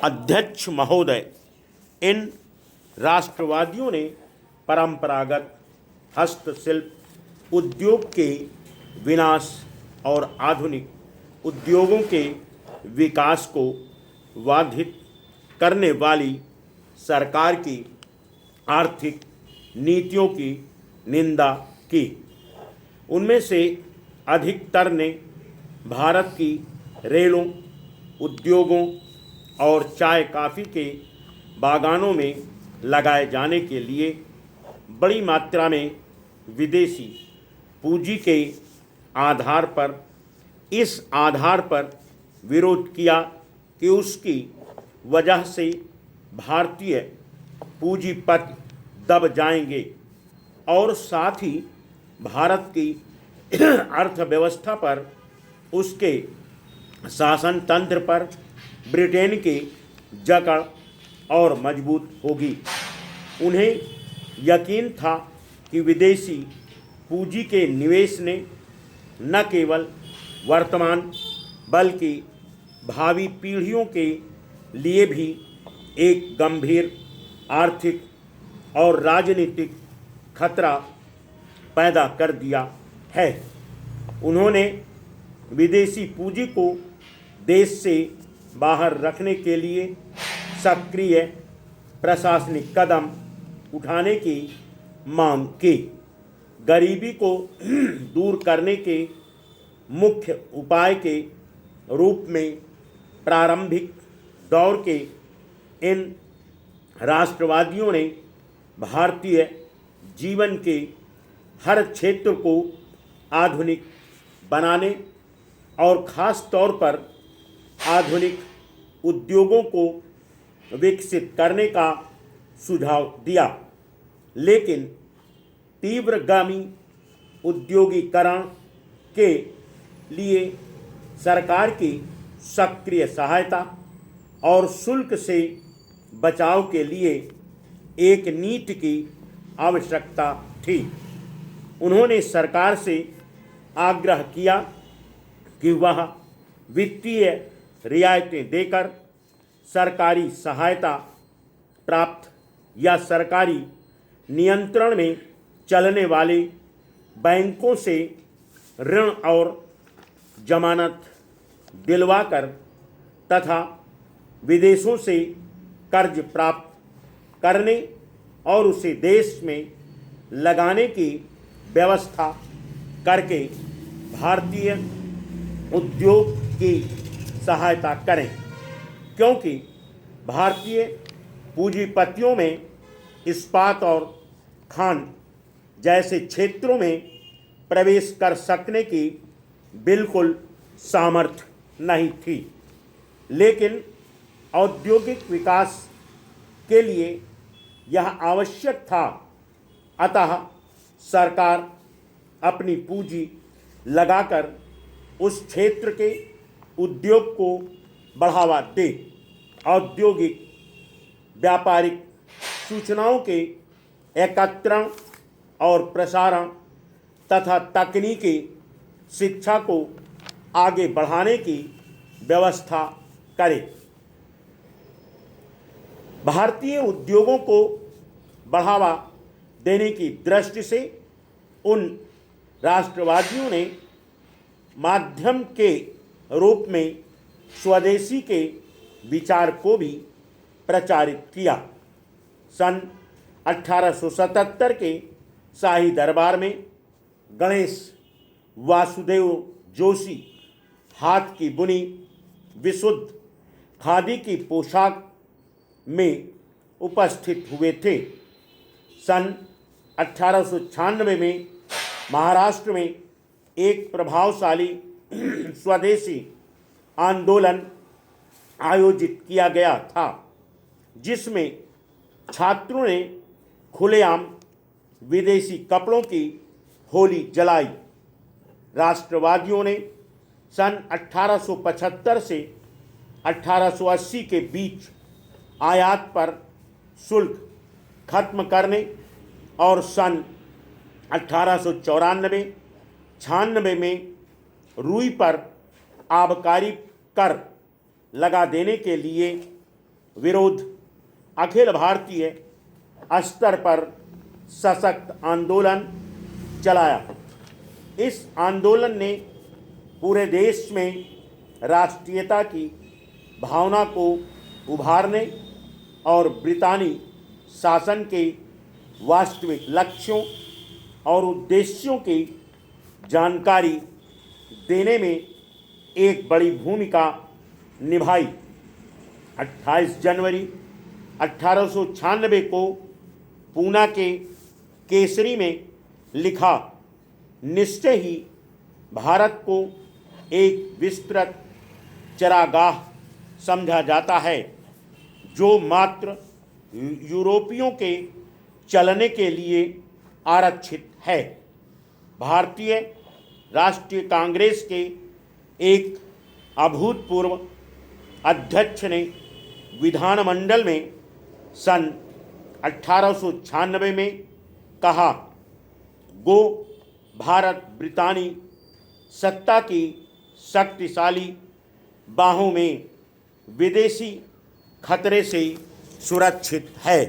अध्यक्ष महोदय, इन राष्ट्रवादियों ने परंपरागत हस्तशिल्प उद्योग के विनाश और आधुनिक उद्योगों के विकास को बाधित करने वाली सरकार की आर्थिक नीतियों की निंदा की। उनमें से अधिकतर ने भारत की रेलों, उद्योगों और चाय कॉफ़ी के बागानों में लगाए जाने के लिए बड़ी मात्रा में विदेशी पूंजी के आधार पर इस आधार पर विरोध किया कि उसकी वजह से भारतीय पूंजीपति दब जाएंगे और साथ ही भारत की अर्थव्यवस्था पर, उसके शासन तंत्र पर ब्रिटेन की जकड़ और मजबूत होगी। उन्हें यकीन था कि विदेशी पूंजी के निवेश ने न केवल वर्तमान बल्कि भावी पीढ़ियों के लिए भी एक गंभीर आर्थिक और राजनीतिक खतरा पैदा कर दिया है। उन्होंने विदेशी पूंजी को देश से बाहर रखने के लिए सक्रिय प्रशासनिक कदम उठाने की मांग की। गरीबी को दूर करने के मुख्य उपाय के रूप में प्रारंभिक दौर के इन राष्ट्रवादियों ने भारतीय जीवन के हर क्षेत्र को आधुनिक बनाने और ख़ास तौर पर आधुनिक उद्योगों को विकसित करने का सुझाव दिया, लेकिन तीव्रगामी उद्योगीकरण के लिए सरकार की सक्रिय सहायता और शुल्क से बचाव के लिए एक नीति की आवश्यकता थी। उन्होंने सरकार से आग्रह किया कि वह वित्तीय रियायतें देकर सरकारी सहायता प्राप्त या सरकारी नियंत्रण में चलने वाले बैंकों से ऋण और जमानत दिलवाकर तथा विदेशों से कर्ज प्राप्त करने और उसे देश में लगाने की व्यवस्था करके भारतीय उद्योग की सहायता करें, क्योंकि भारतीय पूंजीपतियों में इस्पात और खान जैसे क्षेत्रों में प्रवेश कर सकने की बिल्कुल सामर्थ्य नहीं थी। लेकिन औद्योगिक विकास के लिए यह आवश्यक था, अतः सरकार अपनी पूंजी लगाकर उस क्षेत्र के उद्योग को बढ़ावा दे। औद्योगिक व्यापारिक सूचनाओं के एकत्रण और प्रसारण तथा तकनीकी शिक्षा को आगे बढ़ाने की व्यवस्था करे। भारतीय उद्योगों को बढ़ावा देने की दृष्टि से उन राष्ट्रवादियों ने माध्यम के रूप में स्वदेशी के विचार को भी प्रचारित किया। सन 1877 के शाही दरबार में गणेश वासुदेव जोशी हाथ की बुनी विशुद्ध खादी की पोशाक में उपस्थित हुए थे। सन 1896 में महाराष्ट्र में एक प्रभावशाली स्वदेशी आंदोलन आयोजित किया गया था, जिसमें छात्रों ने खुलेआम विदेशी कपड़ों की होली जलाई। राष्ट्रवादियों ने सन 1875 से 1880 के बीच आयात पर शुल्क खत्म करने और सन 1894-96 में रुई पर आबकारी कर लगा देने के लिए विरोध अखिल भारतीय स्तर पर सशक्त आंदोलन चलाया। इस आंदोलन ने पूरे देश में राष्ट्रीयता की भावना को उभारने और ब्रितानी शासन के वास्तविक लक्ष्यों और उद्देश्यों की जानकारी देने में एक बड़ी भूमिका निभाई। 28 जनवरी 1896 को पूना के केसरी में लिखा निश्चय ही भारत को एक विस्तृत चरागाह समझा जाता है जो मात्र यूरोपियों के चलने के लिए आरक्षित है। भारतीय राष्ट्रीय कांग्रेस के एक अभूतपूर्व अध्यक्ष ने विधानमंडल में सन 1896 में कहा, गो भारत ब्रितानी सत्ता की शक्तिशाली बाहों में विदेशी खतरे से सुरक्षित है।